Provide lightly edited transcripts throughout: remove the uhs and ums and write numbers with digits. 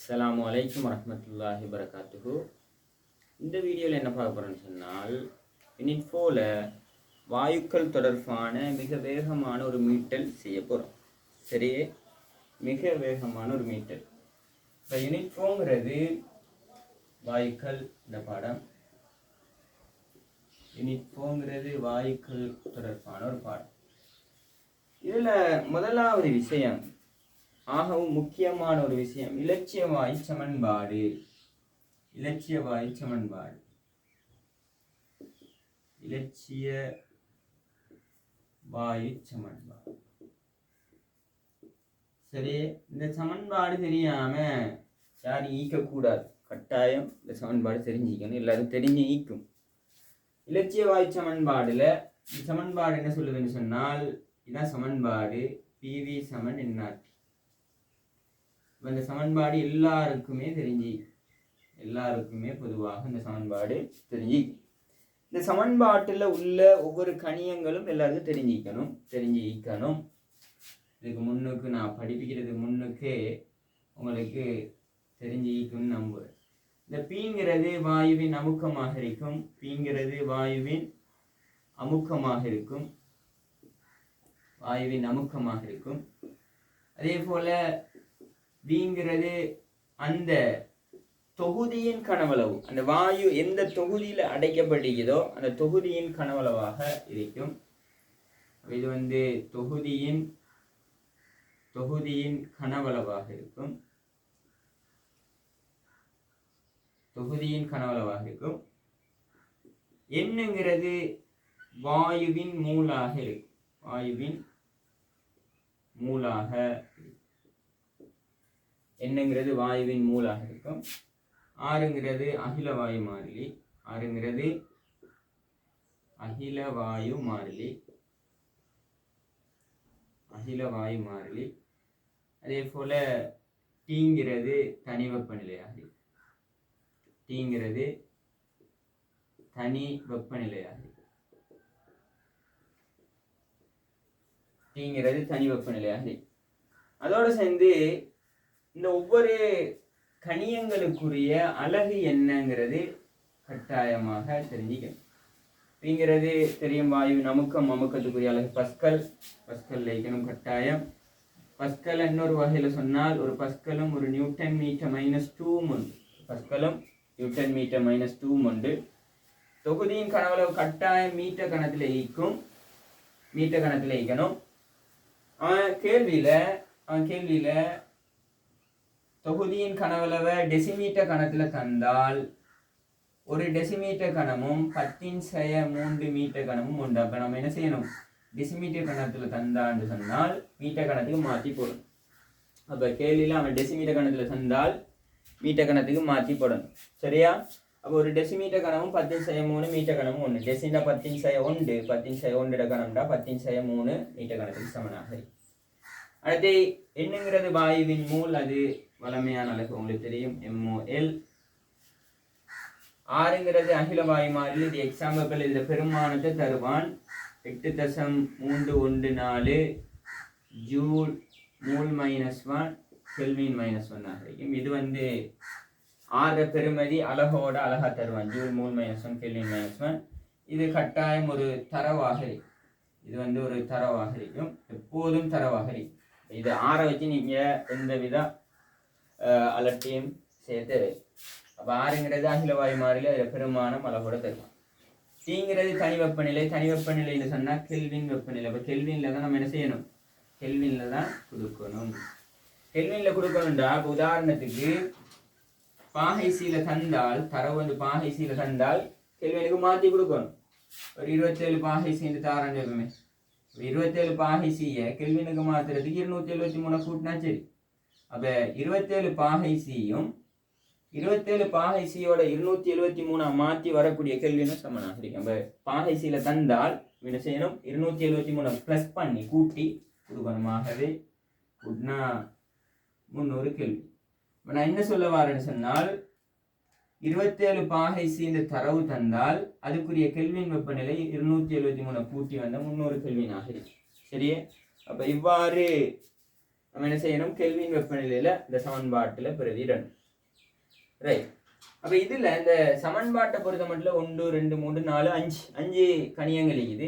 அஸ்ஸலாமு அலைக்கும் வரஹ்மத்துல்லாஹி வபரகாத்துஹு. இந்த வீடியோவில் என்ன பார்க்க போகிறோன்னு சொன்னால், யூனிட் 4ல் வாயுக்கள் தொடர்பான மிக வேகமான ஒரு மீட்டல் செய்ய போகிறோம். சரியே, மிக வேகமான ஒரு மீட்டல். இப்போ யூனிட் 4ங்கிறது வாயுக்கள் இந்த பாடம். யூனிட் 4ங்கிறது வாயுக்கள் தொடர்பான ஒரு பாடம். இதில் முதலாவது விஷயம், ஆகவும் முக்கியமான ஒரு விஷயம், இலட்சிய வாயு சமன்பாடு. இலட்சிய வாயு சமன்பாடு, இலட்சிய வாயு சமன்பாடு. சரி, இந்த சமன்பாடு தெரியாம யாரும் ஈக்கக்கூடாது. கட்டாயம் இந்த சமன்பாடு தெரிஞ்சிக்கணும், எல்லாரும் தெரிஞ்சு ஈக்கும். இலட்சிய வாயு சமன்பாடுல இந்த சமன்பாடு என்ன சொல்லுதுன்னு சொன்னால், இதான் சமன்பாடு பிவி சமன் என்ஆர்டி. இந்த சமன்பாடு எல்லாருக்குமே தெரிஞ்சு, எல்லாருக்குமே பொதுவாக இந்த சமன்பாடு தெரிஞ்சு. இந்த சமன்பாட்டில் உள்ள ஒவ்வொரு கணியங்களும் எல்லாருக்கும் தெரிஞ்சிக்கணும். இதுக்கு முன்னுக்கு நான் படிப்பிக்கிறதுக்கு முன்னுக்கே உங்களுக்கு தெரிஞ்சிக்கணும்னு நம்புகிறேன். இந்த பீங்கிறது வாயுவின் அமுக்கமாக இருக்கும். பீங்கிறது வாயுவின் அமுக்கமாக இருக்கும். வாயுவின் அமுக்கமாக இருக்கும். அதே போல வீங்கிறது அந்த தொகுதியின் கனவளவு. அந்த வாயு எந்த தொகுதியில் அடைக்கப்படுகிறதோ அந்த தொகுதியின் கனவளவாக இருக்கும். இது தொகுதியின் கனவளவாக இருக்கும். தொகுதியின் கனவளவாக இருக்கும். என்னங்கிறது வாயுவின் மூலாக இருக்கும். வாயுவின் மூலாக என்னங்கிறது வாயுவின் மூலாக இருக்கும். ஆறுங்கிறது அகில வாயு மாறிலி. ஆறுங்கிறது அகில வாயு மாறிலி. அகில வாயு மாறிலி. அதே போல டீங்கிறது தனி வெப்பநிலையாக. டீங்கிறது தனி வெப்பநிலையாக. டீங்கிறது தனி வெப்பநிலையாக. அதோடு சேர்ந்து இந்த ஒவ்வொரு கணியங்களுக்குரிய அலகு என்னங்கிறது கட்டாயமாக தெரிஞ்சிக்கணும். அப்படிங்கிறது தெரியும். வாயுவின் அமுக்கத்துக்குரிய அலகு பஸ்கல். பஸ்கல் வைக்கணும் கட்டாயம். பஸ்கல் இன்னொரு வகையில் சொன்னால், ஒரு பஸ்கலும் ஒரு நியூட்டன் மீட்டர் -2 உண்டு. பஸ்கலும் நியூட்டன் மீட்டர் -2 உண்டு. தொகுதியின் கனவளவு கட்டாயம் மீட்டர் கணத்தில் ஈக்கும். மீட்டர் கணத்தில் ஈக்கணும். அவன் கேள்வியில தொகுதியின் கனவளவை டெசிமீட்டர் கணத்தில் தந்தால், ஒரு டெசிமீட்டர் கணமும் 10⁻³ மீட்டர் கணமும் உண்டு. அப்போ நம்ம என்ன செய்யணும்? டெசிமீட்டர் கணத்தில் தந்தான்னு சொன்னால் மீட்டர் கணத்துக்கு மாற்றி போடணும். அப்போ கேள்வியில் அவன் டெசிமீட்டர் கணத்தில் தந்தால் மீட்டர் கணத்துக்கு மாற்றி போடணும். சரியா? அப்போ ஒரு டெசிமீட்டர் கணமும் 10⁻³ மீட்டர் கணமும் ஒன்று. டெசினா 10⁻1 10⁻1 கணம்டா 10⁻³ மீட்டர் கணத்துக்கு சமனாக. அடுத்து என்னங்கிறது வாயுவின் மூல். அது வளமையான அலகு உங்களுக்கு தெரியும், MOL. ஆறுங்கிறது அகில வாயு மாறிலி. இது எக்ஸாம்பிள் இந்த பெருமானத்தை தருவான். 8.314 ஜூல் மூல் -1 கெல்வின் -1 ஆக இருக்கும். இது ஆறு பெருமதி அலகோட அழகா தருவான். Joule மூல் -1 kelvin -1. இது கட்டாயம் ஒரு தரவாக இருக்கும். இது ஒரு தரவாக இருக்கும், எப்போதும் தரவாக இருக்கும். இது ஆற வச்சு நீங்க எந்தவித அலட்சியம் சேர்த்து. அப்போ ஆறுங்கிறது அகில வாயு மாறிலி. அதில் பெருமானம் அழகோட தருவான். டீங்கிறது தனி வெப்பநிலை. தனி வெப்பநிலைன்னு சொன்னால் கெல்வின் வெப்பநிலை. அப்போ கெல்வின்ல தான் நம்ம என்ன செய்யணும்? கெல்வின்ல தான் கொடுக்கணும். கெல்வின்ல கொடுக்கணும்டா, இப்போ உதாரணத்துக்கு பாகைசீல தந்தால், தரவு பாகைசீல தந்தால் கெல்வினுக்கு மாற்றி கொடுக்கணும். ஒரு 27 பாகைசின்னு தாரன்னு எப்பவுமே. 27 பாகைசியை கெல்வினுக்கு மாற்றுறதுக்கு 273 கூட்டினா சரி. அப்போ 27 பாகைசியும் 27 பாகைசியோட 273 மாற்றி வரக்கூடிய கெல்வினும் சமனாக இருக்கும். அப்போ பாகைசியில் தந்தால் என்ன செய்யணும்? 273 ப்ளஸ் பண்ணி கூட்டி கொடுக்கணுமாகவே கூட்டினா 300 கெல்வி. இப்போ நான் என்ன சொல்ல வரேன்னு சொன்னால், 27 பாகைசி இந்த தரவு தந்தால் அதுக்குரிய கெல்வின் வெப்பநிலை 273 கூட்டி வந்த 300 கெல்வின் ஆகிருக்கு. சரியே? அப்போ இவ்வாறு நம்ம என்ன செய்யணும்? கெல்வின் வெப்பநிலையில் இந்த சமன்பாட்டில் பிரதியிடணும். ரைட். அப்போ இதில் இந்த சமன்பாட்டை பொறுத்த மட்டும் 1 2 3 4 5 கணியங்கள் இருக்குது.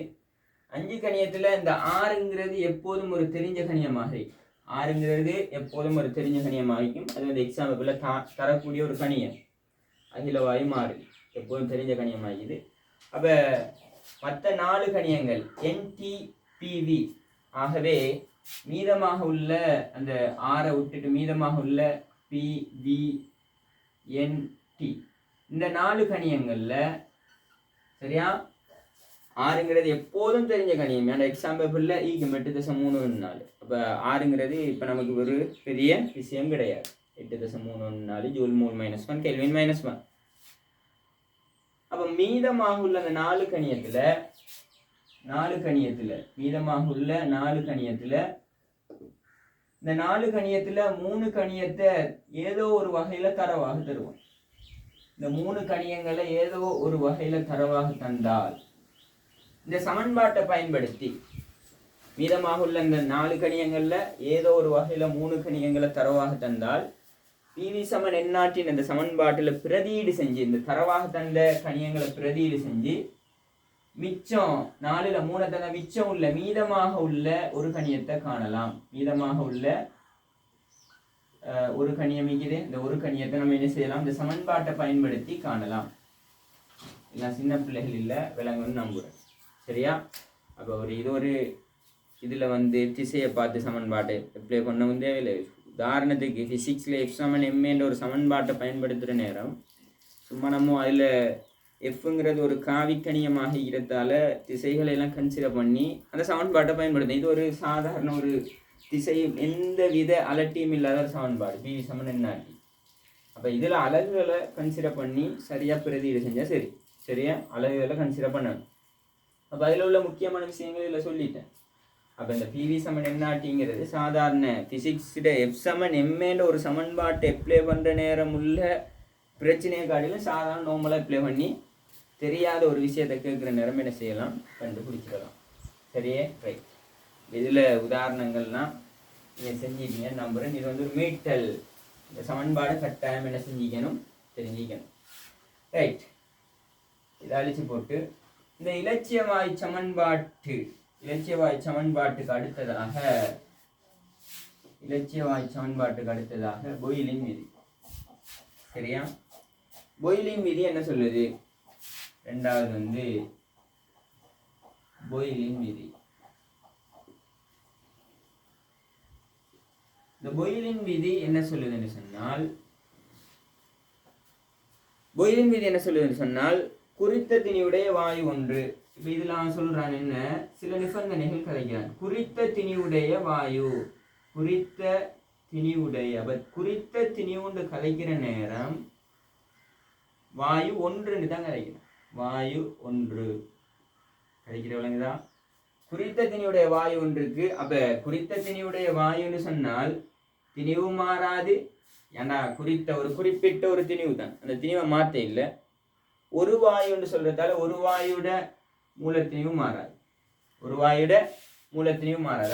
5 கணியத்தில் இந்த 6ங்கிறது எப்போதும் ஒரு தெரிஞ்ச கணியமாக இருக்கும். 6ங்கிறது எப்போதும் ஒரு தெரிஞ்ச கணியமாகிக்கும். அது வந்து எக்ஸாம்பிள் தரக்கூடிய ஒரு கணியம். அகிலவாயு மாறிலி எப்போதும் தெரிஞ்ச கணியமாகிது. அப்போ மற்ற 4 கணியங்கள் NTPV. ஆகவே மீதமாக உள்ள அந்த 6 விட்டுட்டு மீதமாக உள்ள PVNT இந்த 4 கணியங்கள்ல சரியா 6ங்கிறது எப்போதும் தெரிஞ்ச கணியம். ஏன்னா எக்ஸாம்பிள் ஈக்கு 8.34. அப்போ 6ங்கிறது இப்போ நமக்கு ஒரு பெரிய விஷயம் கிடையாது. 8.34 ஜூல் மூல் -1 கெல்வின் -1. அப்போ மீதமாக உள்ள அந்த 4 கணியத்தில் மீதமாக உள்ள 4 கணியத்தில் இந்த 4 கணியத்தில் 3 கணியத்தை ஏதோ ஒரு வகையில் தரவாக தருவோம். இந்த 3 கணியங்களை ஏதோ ஒரு வகையில் தரவாக தந்தால் இந்த சமன்பாட்டை பயன்படுத்தி மீதமாக உள்ள இந்த 4 கணியங்களில் ஏதோ ஒரு வகையில் 3 கணியங்களை தரவாக தந்தால் PV = NRT இந்த சமன்பாட்டில் பிரதியீடு செஞ்சு இந்த தரவாக தந்த கணியங்களை பிரதியீடு செஞ்சு மிச்சம் 4ல் 3 தந்த மிச்சம் உள்ள மீதமாக உள்ள ஒரு கணியத்தை காணலாம். மீதமாக உள்ள ஒரு கணியம் இருக்குது. இந்த ஒரு கணியத்தை நம்ம என்ன செய்யலாம்? இந்த சமன்பாட்டை பயன்படுத்தி காணலாம். எல்லாம் சின்ன பிள்ளைகள் இல்லை, விளங்குன்னு நம்புகிறேன். சரியா? அப்போ ஒரு இதில் வந்து திசையை பார்த்து சமன்பாட்டை எப்படி கொண்டு வந்து தேவையில்லை. உதாரணத்துக்கு ஃபிசிக்ஸில் F = ma ஒரு சமன்பாட்டை பயன்படுத்துகிற நேரம் சும்மா நம்ம அதில் எஃப்ங்கிறது ஒரு காவிக்கணியமாக இருக்கிறதால திசைகளை எல்லாம் கன்சிடர் பண்ணி அந்த சமன்பாட்டை பயன்படுத்தும். இது ஒரு சாதாரண ஒரு திசையும் எந்த வித அலட்டியும் இல்லாத ஒரு சமன்பாடு PV = NRT. அப்போ இதில் அலகுகளை கன்சிடர் பண்ணி சரியாக பிரதியீடு செஞ்சால் சரியா அலகுகளை கன்சிடர் பண்ணணும். அப்போ அதில் உள்ள முக்கியமான விஷயங்கள் இதில் சொல்லிட்டேன். அப்போ இந்த PV = NRTங்கிறது சாதாரண ஃபிசிக்ஸில் F = ma ஒரு சமன்பாட்டை அப்ளை பண்ணுற நேரம் உள்ள பிரச்சனையை காட்டிலும் சாதாரண நார்மலாக அப்ளை பண்ணி தெரியாத ஒரு விஷயத்தை கேட்குற நேரம் என்ன செய்யலாம்? கண்டுபிடிச்சிடலாம். சரியே? ரைட். இதில் உதாரணங்கள்லாம் நீங்கள் செஞ்சிருக்கீங்க நம்புகிறேன். இது வந்து ஒரு மீட்டல். இந்த சமன்பாடு கட்டாயம் என்ன செஞ்சிக்கணும்? தெரிஞ்சிக்கணும். ரைட். இதை அழிச்சு போட்டு இந்த இலட்சியவாய் சமன்பாட்டுக்கு அடுத்ததாக பொயிலின் விதி. சரியா? பொயிலின் விதி என்ன சொல்லுது? ரெண்டாவது வந்து பொயிலின் விதி. இந்த பொயிலின் விதி என்ன சொல்லுதுன்னு சொன்னால் குறித்த திணிவுடைய வாயு ஒன்று. இப்போ இதில் அவன் சொல்றான் என்ன, சில நிபந்தனைகள் கலைக்கிறான். குறித்த திணிவுடைய குறித்த திணிவுண்டு கலைக்கிற நேரம் வாயு ஒன்றுன்னு தான் கலைக்கிறேன். வாயு ஒன்று கலைக்கிற விளங்குதா? குறித்த திணிவுடைய வாயு ஒன்றுக்கு. அப்ப குறித்த திணிவுடைய வாயுன்னு சொன்னால் திணிவு மாறாது. ஏன்னா குறிப்பிட்ட ஒரு திணிவு தான், அந்த திணிவை மாற்ற இல்லை. ஒரு வாயுன்னு சொல்றதால ஒரு வாயுட மூலத்திணிவு மாறாது.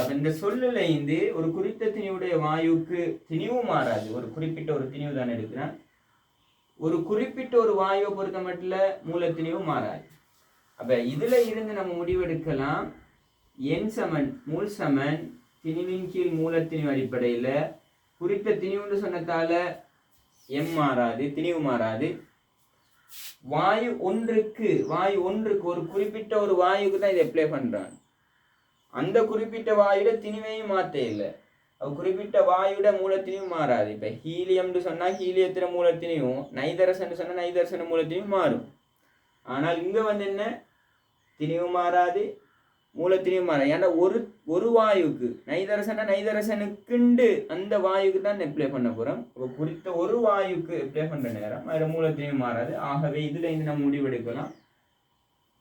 அப்ப இந்த சொல்லுல இருந்து ஒரு குறித்த திணிவுடைய வாயுக்கு திணிவு மாறாது. ஒரு குறிப்பிட்ட ஒரு திணிவு தான் எடுக்கிறான். ஒரு குறிப்பிட்ட ஒரு வாயுவை பொறுத்த மட்டும் மூலத்திணிவு மாறாது. அப்ப இதுல இருந்து நம்ம முடிவெடுக்கலாம், எண் சமன் மூல் சமன் திணிவின் கீழ் மூலத்திணிவு அடிப்படையில் குறித்த திணிவுன்னு சொன்னதால எம் மாறாது, திணிவு மாறாது. வாயு ஒன்றுக்கு ஒரு குறிப்பிட்ட ஒரு வாயுக்கு தான் இதை அப்ளை பண்றான். அந்த குறிப்பிட்ட வாயுட திணிவையும் மாற்ற இல்லை. குறிப்பிட்ட வாயுட மூலத்தினையும் மாறாது. இப்ப ஹீலியம்னு சொன்னா ஹீலியத்தின மூலத்தினையும், நைதரசன் சொன்னா நைதரசன மூலத்தினையும் மாறும். ஆனால் இங்க வந்து என்ன, திணிவு மாறாது, மூலத்தினையும் மாறாது. ஏன்னா ஒரு வாயுக்கு நைதரசனுக்குண்டு அந்த வாயுக்கு தான் அப்ளை பண்ண போறோம். குறித்த ஒரு வாயுக்கு அப்ளை பண்ற நேரம் அதில் மூலத்தினையும் மாறாது. ஆகவே இதுல இருந்து நம்ம முடிவெடுக்கலாம்,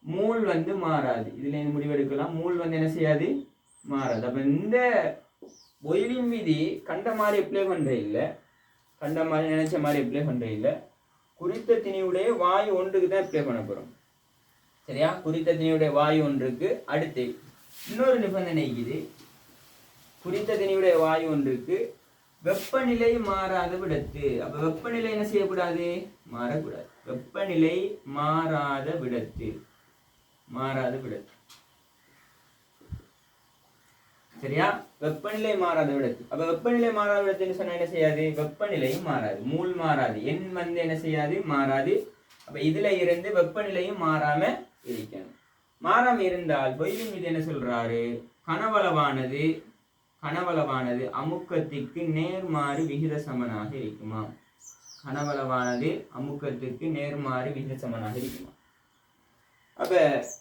மூல் வந்து மாறாது. இதுல இருந்து முடிவெடுக்கலாம், மூல் வந்து என்ன செய்யாது, மாறாது. அப்ப இந்த பொயிலின் விதி கண்ட மாதிரி அப்ளை பண்ற இல்லை, கண்ட மாதிரி நினைச்ச மாதிரி அப்ளை பண்ற இல்லை. குறித்த திணிவுடைய வாயு ஒன்றுக்கு தான் அப்ளை பண்ண போறோம். சரியா? குறித்த திணிவுடைய வாயு ஒன்றுக்கு. அடுத்து இன்னொரு நிபந்தனை இருக்குது. குறித்த திணிவுடைய வாயு ஒன்றுக்கு வெப்பநிலை மாறாத விடத்து. அப்ப வெப்பநிலை என்ன செய்யக்கூடாது? மாறக்கூடாது. வெப்பநிலை மாறாத விடத்து. மாறாத விடத்து. சரியா? வெப்பநிலை மாறாத விடத்து. அப்ப வெப்பநிலை மாறாத விடத்துன்னு சொன்னா என்ன செய்யாது? வெப்பநிலையும் மாறாது, மூல் மாறாது, எண் வந்து என்ன செய்யாது? மாறாது. அப்ப இதுல இருந்து வெப்பநிலையும் மாறாம இருக்கணும். மாறாம இருந்தால் பொய்யின் மீது என்ன சொல்றாரு? கனவளவானது அமுக்கத்துக்கு நேர்மாறு விகித சமனாக இருக்குமா? கனவளவானது அமுக்கத்துக்கு நேர்மாறு விகித சமனாக இருக்குமா? அப்ப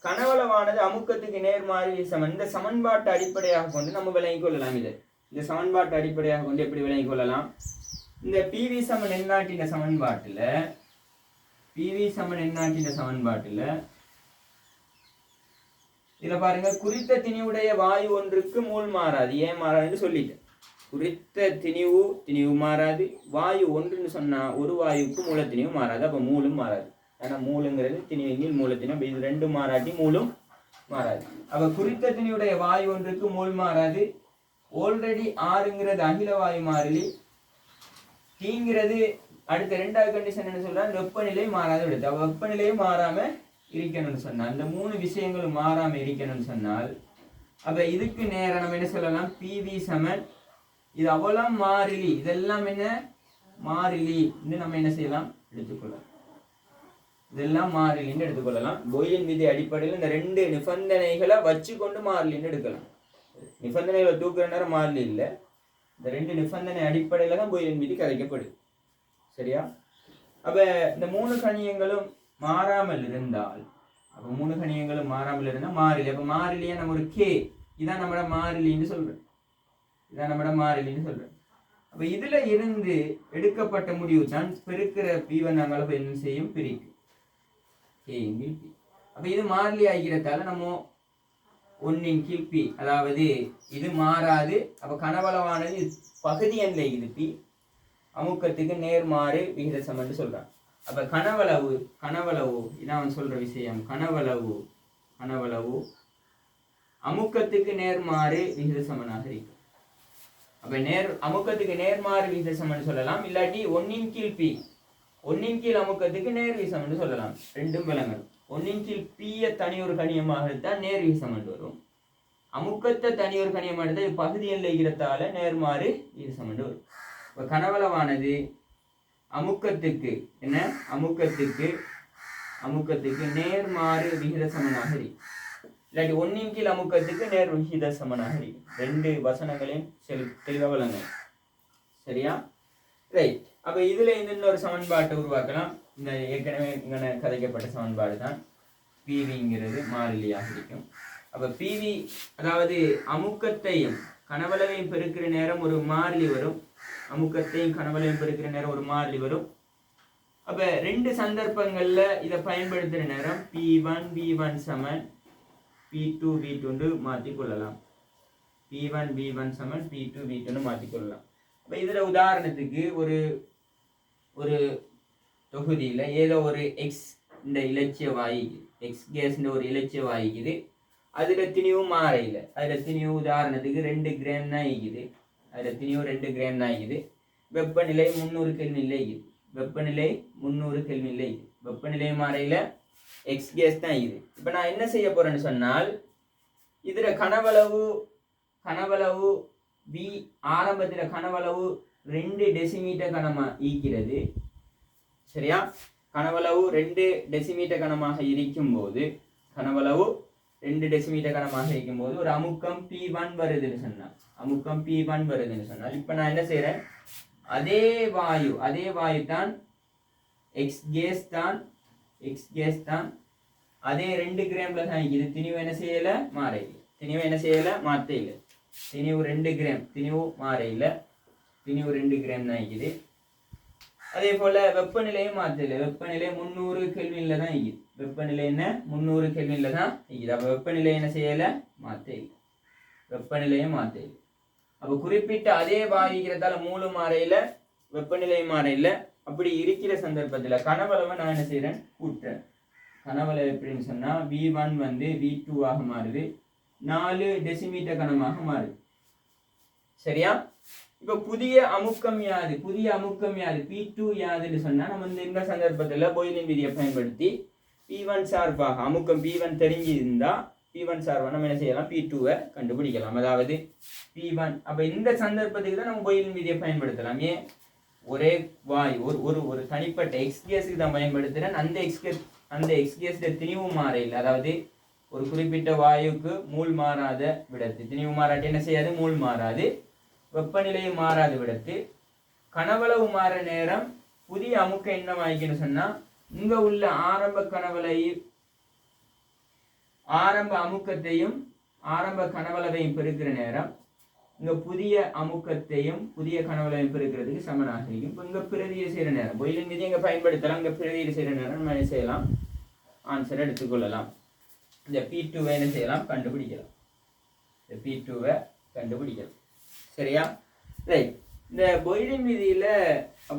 கனவளவானது அமுக்கத்துக்கு நேர்மாறு விகித சமன். இந்த சமன்பாட்டை அடிப்படையாக கொண்டு நம்ம விளங்கிக் கொள்ளலாம். இந்த சமன்பாட்டை அடிப்படையாக கொண்டு எப்படி விளங்கிக் கொள்ளலாம்? இந்த பிவி சமன் எண்ணாட்டின சமன்பாட்டுல இதுல பாருங்க, குறித்த திணிவுடைய வாயு ஒன்றுக்கு மூல் மாறாது. ஏன் மாறாதுன்னு சொல்லிட்டேன். குறித்த திணிவு மாறாது. வாயு ஒன்றுன்னு சொன்னா ஒரு வாயுக்கு மூலத்திணிவு மாறாது. அப்ப மூலும் மாறாது. ஏன்னா மூலுங்கிறது திணிவின் மூலத்தினம். இது ரெண்டும் மாறாட்டி மூலும் மாறாது. அப்ப குறித்த திணிவுடைய வாயு ஒன்றுக்கு மூல் மாறாது. ஆல்ரெடி ஆறுங்கிறது அகில வாயு மாறிலி. தீங்கிறது அடுத்த ரெண்டாவது கண்டிஷன் என்ன சொல்றா? வெப்பநிலை மாறாத விடுது. அப்ப வெப்பநிலையும் மாறாம இருக்கணும்னு சொன்னால், இந்த மூணு விஷயங்களும் மாறாம இருக்கணும்னு சொன்னால், அப்ப இதுக்கு நேரம் நம்ம என்ன சொல்லலாம்? பிவி சமன். இது அவ்வளவு மாறிலி. இதெல்லாம் என்ன? மாறிலி நம்ம என்ன செய்யலாம்? எடுத்துக்கொள்ளலாம். இதெல்லாம் மாறிலின்னு எடுத்துக்கொள்ளலாம். பொய்யின் விதி அடிப்படையில் இந்த ரெண்டு நிபந்தனைகளை வச்சு கொண்டு மாறிலின்னு எடுக்கலாம். நிபந்தனைகளை தூக்குற நேரம் மாறிலி இல்லை. இந்த ரெண்டு நிபந்தனை அடிப்படையில தான் பொய்யின் விதி கதைக்கப்படுது. சரியா? அப்ப இந்த மூணு கணியங்களும் மாறாமல் இருந்தால், மாறிலி. அப்ப மாறிலியா நம்ம ஒரு கே, இதான் நம்மட மாறிலின்னு சொல்றேன். அப்ப இதுல இருந்து எடுக்கப்பட்ட முடிவு தான் பெருக்கிற P1 அளவு என்ன செய்யும்? பிரிக்கும். அப்ப இது மாறிலி ஆகிறதால நம்ம 1/P, அதாவது இது மாறாது. அப்ப கனவளவானது பகுதி எண்ல இது P, அமுக்கத்துக்கு நேர்மாறு விகித சமன் சொல்றான். அப்ப கனவளவு இதான் அவன் சொல்ற விஷயம். கனவளவு அமுக்கத்துக்கு நேர்மாறு விகித சமனாக இருக்கு. அப்ப அமுக்கத்துக்கு நேர்மாறு விகித சமன் சொல்லலாம். இல்லாட்டி 1/P, 1/கீழ் அமுக்கத்துக்கு நேர் விகிதம் சொல்லலாம். ரெண்டும் விலங்கல். 1/கீழ் P தனி ஒரு கணியமாக எடுத்தால் நேர் விகிதம் வரும். அமுக்கத்தை தனி ஒரு கணியமாக எடுத்தால் பகுதி எல்லை இருக்கிறதால நேர்மாறு விகிதம் வரும். இப்ப கனவளவானது அமுக்கத்துக்கு நேர்மாறு விகித சமனாக இருக்கு. இல்லாட்டி 1/கீழ் அமுக்கத்துக்கு நேர் விகித சமனாக இருக்கு. ரெண்டு வசனங்களையும் தெளிவாக விளங்கணும். சரியா? ரைட். அப்ப இதுல இன்னொரு சமன்பாட்டை உருவாக்கலாம். இந்த ஏற்கனவே இங்கே கதைக்கப்பட்ட சமன்பாடு தான். பிவிங்கிறது மாறிலியாக இருக்கும். அப்ப பிவி அதாவது அமுக்கத்தையும் கனவளவையும் பெருக்கிற நேரம் ஒரு மாறிலி வரும். அப்ப ரெண்டு சந்தர்ப்பங்கள்ல இதை பயன்படுத்துற நேரம் P1 சமன் P2 V2 மாற்றிக் கொள்ளலாம். P1 சமன் P2 V2 மாற்றிக் கொள்ளலாம். அப்ப இதுல உதாரணத்துக்கு ஒரு தொகுதியில ஏதோ ஒரு எக்ஸ் இந்த இலட்சிய வாய்க்கு, எக்ஸ் கேஸ் ஒரு இலட்சிய வாய்க்குது. அதுல திணிவும் மாறையில், அதுல திணிவு உதாரணத்துக்கு 2 கிராம் தான் இருக்குது. வெப்பநிலை 300 கெல்வின் இருக்குது. வெப்பநிலை மாறையில் எக்ஸ் கேஸ் தான் இது. இப்ப நான் என்ன செய்ய போறேன்னு சொன்னால், இதுல கனவளவு V ஆரம்பத்துல கனவளவு 2 டெசிமீட்டர் கனமா ஈக்கிறது. சரியா? கனவளவு 2 டெசிமீட்டர் கனமாக இருக்கும் போது ஒரு அமுக்கம் P1 வருதுன்னு சொன்னால், இப்ப நான் என்ன செய்யறேன்? அதே வாயு தான் எக்ஸ் கேஸ் தான் அதே 2 கிராம்ல தான் இது. திணிவு என்ன செய்யல? மாறையில். மாற்ற இல்லை. திணிவு 2 கிராம், திணிவு மாறையில். 2 கிராம் தான் இருக்குது. அதே போல வெப்பநிலையும் மாற்றல. வெப்பநிலை 300 கெல்வின்ல தான் இருக்குது. அப்ப வெப்பநிலை என்ன செய்யல? வெப்பநிலையும் மாற்ற இல்லை. அப்ப குறிப்பிட்ட அதே பாதிக்கிறதால மூணு மாறையில வெப்பநிலையும் மாறையில அப்படி இருக்கிற சந்தர்ப்பத்துல கனவளவை நான் என்ன செய்யறேன்? கூட்டுறேன். கனவளவு எப்படின்னு சொன்னா V1 வந்து V2 ஆக மாறுது. 4 டெசிமீட்டர் கனமாக மாறுது. சரியா? இப்போ புதிய அமுக்கம் யாது P2 யாதுன்னு சொன்னா நம்ம இந்த சந்தர்ப்பத்தில் பாயிலின் விதியை பயன்படுத்தி P1 சார்பாக அமுக்கம் P1 தெரிஞ்சிருந்தா P1 சார்பாக நம்ம என்ன செய்யலாம் P2வை கண்டுபிடிக்கலாம். அதாவது P1 அப்போ இந்த சந்தர்ப்பத்துக்கு தான் நம்ம பாயிலின் விதியை பயன்படுத்தலாம். ஏன் ஒரே வாயு ஒரு ஒரு தனிப்பட்ட எக்ஸ்கேஸுக்கு தான் பயன்படுத்துகிறேன். அந்த எக்ஸ்கேஸ் திணிவு மாறையில், அதாவது ஒரு குறிப்பிட்ட வாயுக்கு மூல் மாறாத விடத்து, திணிவு மாறாட்டி என்ன செய்யாது, மூல் மாறாது, வெப்பநிலையும் மாறாது விடத்து கனவளவு மாற நேரம் புதிய அமுக்கம் என்ன வாய்க்குன்னு சொன்னா இங்க உள்ள ஆரம்ப அமுக்கத்தையும் ஆரம்ப கனவளவையும் பெருக்கிற நேரம் இங்க புதிய அமுக்கத்தையும் புதிய கனவளையும் பெருக்கிறதுக்கு சமனாக இருக்கும். இப்போ இங்க பிரதியை செய்யற நேரம் பாயிலின் விதி இங்க பயன்படுத்தலாம். இங்க பிரதியை செய்யற நேரம் நம்ம என்ன செய்யலாம், ஆன்சர் எடுத்துக்கொள்ளலாம். இந்த P2 என்ன செய்யலாம், கண்டுபிடிக்கலாம். இந்த P2 கண்டுபிடிக்கலாம். சரியா? ரைட். இந்த பாயிலின் விதியில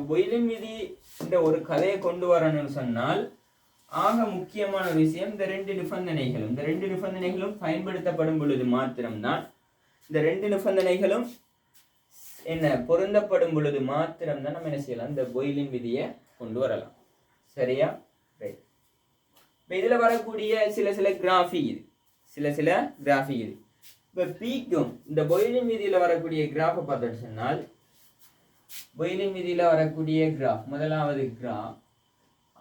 பாயிலின் விதி இந்த ஒரு கதையை கொண்டு வரணும்னு சொன்னால் ஆக முக்கியமான விஷயம் இந்த ரெண்டு நிபந்தனைகளும் பயன்படுத்தப்படும் பொழுது மாத்திரம்தான், இந்த ரெண்டு நிபந்தனைகளும் என்ன பொருந்தப்படும் பொழுது மாத்திரம்தான் நம்ம என்ன செய்யலாம், இந்த பாயிலின் விதியை கொண்டு வரலாம். சரியா? ரைட். இப்போ இதில் வரக்கூடிய சில கிராஃபி இது. இப்போ பீக்கும் இந்த பாயிலின் விதியில் வரக்கூடிய கிராஃபை பார்த்துட்டு சொன்னால், பாயிலின் விதியில் வரக்கூடிய கிராஃப், முதலாவது கிராஃப்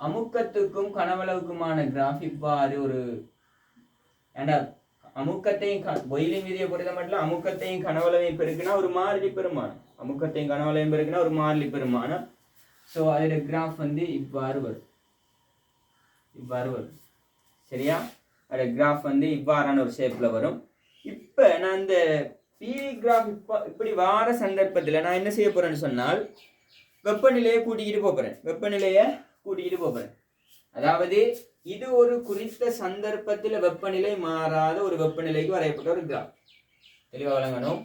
அமுக்கத்துக்கும் கனவளவுக்குமான கிராஃப் இவ்வாறு ஒரு அமுக்கத்தையும் பாயிலின் விதியை பொறுத்த மட்டும் அமுக்கத்தையும் கனவளவையும் பெருக்கினா ஒரு மாறிலி பெருமானம். ஸோ அதோட கிராஃப் இவ்வாறு வரும். சரியா? அதோட கிராஃப் இவ்வாறான ஒரு ஷேப்ல வரும். இப்போ நான் இந்த பிவி கிராஃப் இப்படி வார சந்தர்ப்பத்தில் நான் என்ன செய்ய போறேன்னு சொன்னால் வெப்பநிலையை கூட்டிக்கிட்டு போகிறேன். அதாவது இது ஒரு குறித்த சந்தர்ப்பத்தில் வெப்பநிலை மாறாத ஒரு வெப்பநிலைக்கு வரையப்பட்ட ஒரு கிராஃப். தெளிவாக வழங்கணும்.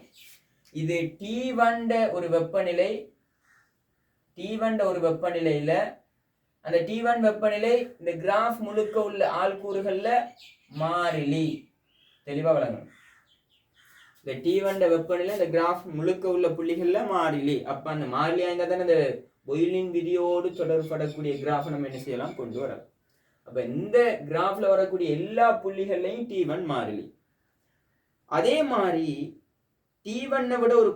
இது T1 ஒரு வெப்பநிலையில அந்த T1 வெப்பநிலை இந்த கிராஃப் முழுக்க உள்ள ஆள்கூறுகள்ல மாறிலி. தெளிவாக வழங்கணும். இந்த T1 வெப்பநிலை இந்த கிராஃப் முழுக்க உள்ள புள்ளிகள்ல மாறிலி. அப்ப அந்த மாறிலியா இருந்தா தானே இந்த பாயிலின் விதியோடு தொடர்படக்கூடிய கிராஃப் நம்ம என்ன செய்யலாம், கொண்டு வரலாம். அப்ப இந்த கிராஃப்ல வரக்கூடிய எல்லா புள்ளிகள்லையும் T1 மாறிலி. அதே மாதிரி T1 விட ஒரு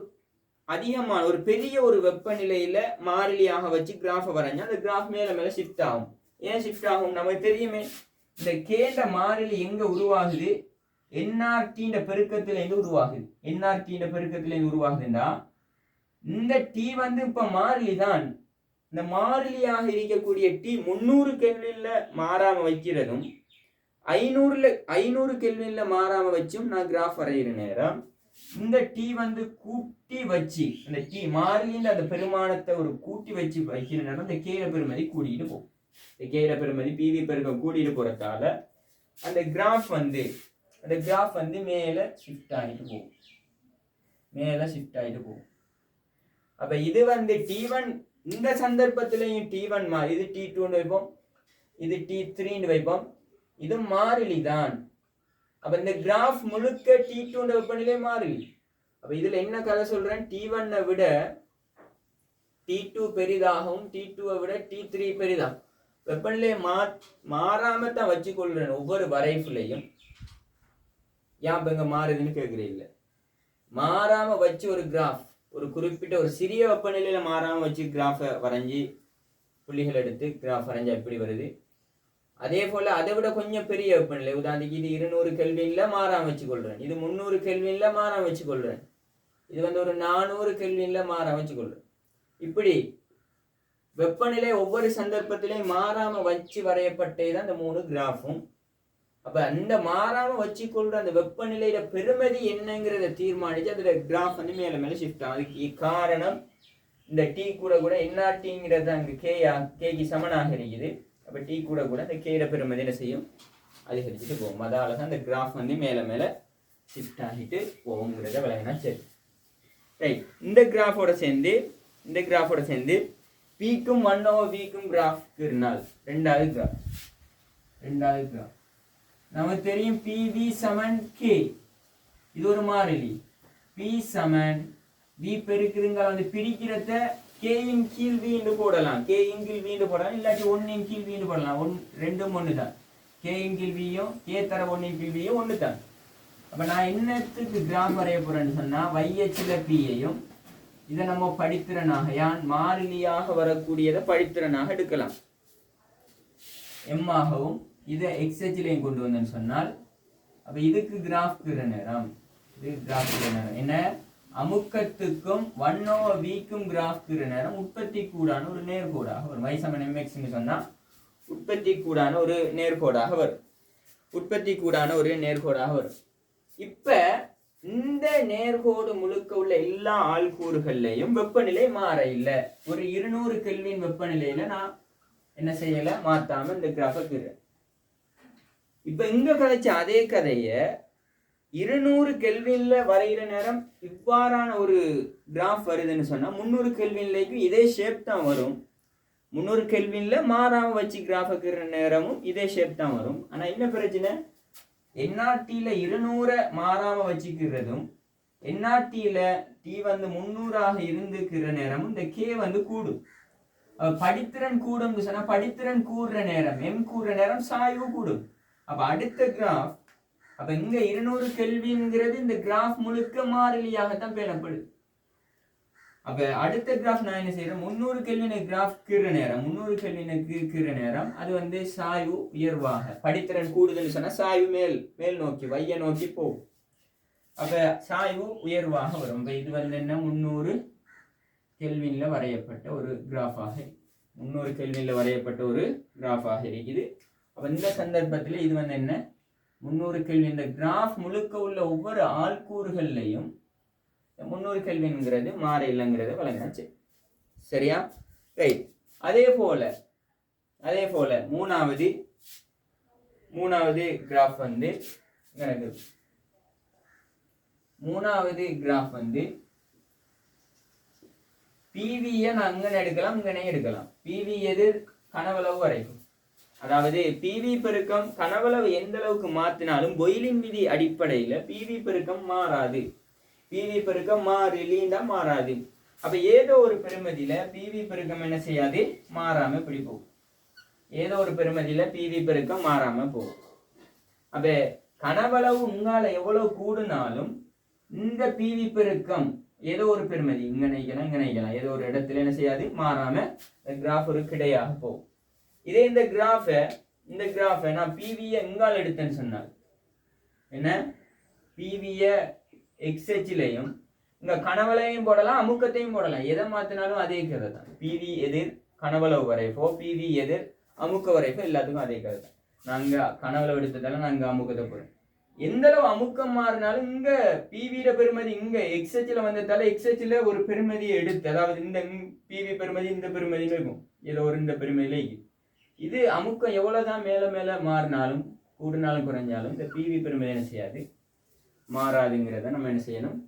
அதிகமான ஒரு பெரிய ஒரு வெப்பநிலையில மாறிலியாக வச்சு கிராஃபை வரைஞ்சா அந்த கிராஃப் மேல ஷிஃப்ட் ஆகும். ஏன் ஷிஃப்ட் ஆகும் நமக்கு தெரியுமே. இந்த கேண்ட மாறிலி எங்க உருவாகுது, NRT பெருக்கத்துல இருந்து உருவாகுது. NRT பெருக்கத்துல இருந்து உருவாகுதுன்னா இந்த T இப்ப மாறிலி தான். இந்த மாறிலியாக இருக்கக்கூடிய T 300 கெல்வின்ல மாறாம வைக்கிறதும் 500 கெல்வின்ல மாறாம வச்சும் நான் கிராஃப் வரைகிற நேரம் இந்த T கூட்டி வச்சு அந்த T மாறிலின்ற அந்த பெருமானத்தை ஒரு கூட்டி வச்சு வைக்கிற நேரம் இந்த கேட பெருமதி கூட்டிட்டு போகும். இந்த கேட பெருமதி PV பெருக்கம் கூட்டிட்டு போறதால அந்த கிராஃப் மேல ஷிஃப்ட் ஆகிட்டு போகும். அப்ப இது T1 இந்த சந்தர்ப்பத்திலையும் T1 மாறி, இது T2 வைப்போம், இது T3 வைப்போம், இது மாறிலி தான். அப்ப இந்த கிராஃப் முழுக்க T2 வெப்பநிலை மாறிலி. அப்ப இதுல என்ன கதை சொல்றேன், T1 விட T2 பெரிதாகவும் T2 விட T3 பெரிதாகும். வெப்பநிலையை மாறாம தான் வச்சுக்கொள்றேன் ஒவ்வொரு வரைஃபுலையும். ஏன் இப்ப இங்க மாறுதுன்னு கேட்கிறேன். இல்லை, மாறாம வச்சு ஒரு கிராஃப் ஒரு குறிப்பிட்ட ஒரு சிறிய வெப்பநிலையில மாறாம வச்சு கிராஃபை வரைஞ்சி புள்ளிகள் எடுத்து கிராஃப் வரைஞ்சா எப்படி வருது, அதே போல அதை விட கொஞ்சம் பெரிய வெப்பநிலை, உதாரணத்துக்கு இது 200 கெல்வின்ல மாறாம வச்சுக்கொள்றேன், இது 300 கெல்வின்ல மாறாம வச்சுக்கொள்றேன், இது ஒரு 400 கெல்வின்ல மாறாம வச்சுக்கொள்றேன். இப்படி வெப்பநிலை ஒவ்வொரு சந்தர்ப்பத்திலையும் மாறாம வச்சு வரையப்பட்டேதான் இந்த 3 கிராஃபும். அப்ப அந்த மாறாம வச்சுக்கொள்ற அந்த வெப்பநிலையில பெருமதி என்னங்கிறத தீர்மானிச்சு அதுல கிராஃப் மேல ஷிஃப்ட் ஆகும். அதுக்கு காரணம் இந்த T கூட NRTங்கிறது அங்க கேக்கு சமனாக இருக்குது. அப்ப T கூட இந்த கேட பெருமதி என்ன செய்யும், அதிகரிச்சுட்டு போகும். அதால தான் இந்த கிராஃப் மேல ஷிஃப்ட் ஆகிட்டு போகுங்கிறத விளங்கினா சரி. ரைட். இந்த கிராஃபோட சேர்ந்து Pக்கும் 1/Vக்கும் கிராஃப் இருந்தால் ரெண்டாவது கிராஃப் நமக்கு தெரியும் PV = K. இது ஒரு மாறிலி. P = வி பெருக்குதுங்க வந்து பிரிக்கிறத கேயின் கீழ் வீண்டு போடலாம், கேயின் கீழ் வீண்டு போடலாம், இல்லாட்டி ஒன்னின் கீழ் வீண்டு போடலாம். ரெண்டும் ஒன்று தான். கேயின் கீழ் வியும் கே தர ஒன்னின் கீழ் வியும் ஒன்று தான். அப்போ நான் என்னத்துக்கு கிராஃப் வரைய போறேன்னு சொன்னால் வையச்சில பியையும் இதை நம்ம படித்திறனாக யான் மாறிலியாக வரக்கூடியதை படித்திறனாக எடுக்கலாம். எம்மாகவும் இதை எக்ஸ்ஹெச்லையும் கொண்டு வந்தேன்னு சொன்னால் அப்போ இதுக்கு கிராஃப் நேரம், இது கிராஃப் நேரம் என்ன அமுக்கத்துக்கும் 1/vக்கும் கிராஃப் நேரம் உற்பத்தி கூடான ஒரு நேர்கோடாக வரும். வைசமன் எம்எக்ஸ்ன்னு சொன்னால் உற்பத்தி கூடான ஒரு நேர்கோடாக வரும். உற்பத்தி கூடான ஒரு நேர்கோடாக வரும். இப்ப இந்த நேர்கோடு முழுக்க உள்ள எல்லா ஆள்கூறுகள்லையும் வெப்பநிலை மாற இல்லை. ஒரு 200 கெல்வின் வெப்பநிலையில நான் என்ன செய்யல மாத்தாம இந்த கிராஃபை கீறேன். இப்ப இங்க கதைச்ச அதே கதைய 200 கெல்வின்ல வரைகிற நேரம் இவ்வாறான ஒரு கிராஃப் வருதுன்னு சொன்னா 300 கெல்வின்லைக்கும் இதே ஷேப் தான் வரும். 300 கெல்வின்ல மாறாம வச்சு கிராஃபை கீற நேரமும் இதே ஷேப் தான் வரும். ஆனா என்ன பிரச்சனை, என்ஆர்டியில 200 மாறாம வச்சுக்கிறதும் என்ஆர்டியில டி வந்து 300ஆக இருந்துக்கிற நேரமும் இந்த கே வந்து கூடும். படித்திறன் கூடும் சொன்னா படித்திறன் கூடுற நேரம் எம் கூடுற நேரம் சாய்வு கூடும். அப்ப அடுத்த கிராஃப் அப்ப இங்க 200 கெல்வின்ங்கிறது இந்த கிராஃப் முழுக்க மாறிலியாகத்தான் பேணப்படுது. அப்ப அடுத்த கிராஃப் நான் என்ன செய்யறேன், 300 கெல்வினை கிராஃப் கீற நேரம் 300 கெல்வினுக்கு கீற நேரம் அது வந்து சாய்வு உயர்வாக படித்திறன் கூடுதல் சொன்னா சாய்வு மேல் நோக்கி வைய நோக்கி போகும். அப்ப சாய்வு உயர்வாக வரும். இது வந்து என்ன 300 கெல்வின்ல வரையப்பட்ட ஒரு கிராஃபாக 300 கெல்வின்ல வரையப்பட்ட ஒரு கிராஃபாக இருக்குது. அப்ப இந்த சந்தர்ப்பத்தில் இது வந்து என்ன 300 கெல்வின் இந்த கிராஃப் முழுக்க உள்ள ஒவ்வொரு ஆள்கூறுகள்லையும் 300 கெல்வின்ங்கிறது மாற இல்லைங்கிறத வழங்கினாச்சு. சரியா, ரைட். அதே போல மூணாவது கிராஃப் வந்து பிவியை நான் அங்கன எடுக்கலாம் இங்கனே எடுக்கலாம். பிவி எதிர் கனவளவு வரைக்கும், அதாவது பிவி பெருக்கம் கனவளவு எந்த அளவுக்கு மாத்தினாலும் பொயிலின் விதி அடிப்படையில பிவி பெருக்கம் மாறாது. பிவி பெருக்கம் மாறிலிண்டா மாறாது. அப்ப ஏதோ ஒரு பெருமதியில பிவி பெருக்கம் என்ன செய்யாது, மாறாம இப்படி போகும். ஏதோ ஒரு பெருமதியில பிவி பெருக்கம் மாறாம போகும். அப்ப கனவளவு உங்கால எவ்வளவு கூடுனாலும் இந்த பிவி பெருக்கம் ஏதோ ஒரு பெருமதி இங்க நினைக்கலாம் ஏதோ ஒரு இடத்துல என்ன செய்யாது மாறாம கிராஃப் ஒரு கிடையாக போகும். இதே இந்த கிராஃபை நான் பிவியை எங்கால் எடுத்தேன்னு சொன்னால் என்ன பிவியை எக்ஸ்ஹெச்லையும் இங்க கனவளையும் போடலாம் அமுக்கத்தையும் போடலாம். எதை மாத்தினாலும் அதே கதை தான். பிவி எதிர் கனவளவு வரைப்போ பிவி எதிர் அமுக்க வரைப்போ எல்லாத்துக்கும் அதே கதை தான். நான் இங்க கனவளவு எடுத்ததால நான் இங்க அமுக்கத்தை போறேன். எந்த அளவு அமுக்கம் மாறினாலும் இங்க பிவியில பெருமதி இங்க எக்ஸ்ஹெச்ல வந்ததால எக்ஸ்ஹெச்ல ஒரு பெருமதியை எடுத்து, அதாவது இந்த பிவி பெருமதி இந்த பெருமதினு இருக்கும், ஏதோ ஒரு இந்த பெருமதியில இது அமுக்கம் எவ்வளவுதான் மேல மாறினாலும் கூடுனாலும் குறைஞ்சாலும் இந்த பிவி பெருமதி என்ன செய்யாது மாறாதுங்கிறத நம்ம என்ன செய்யணும்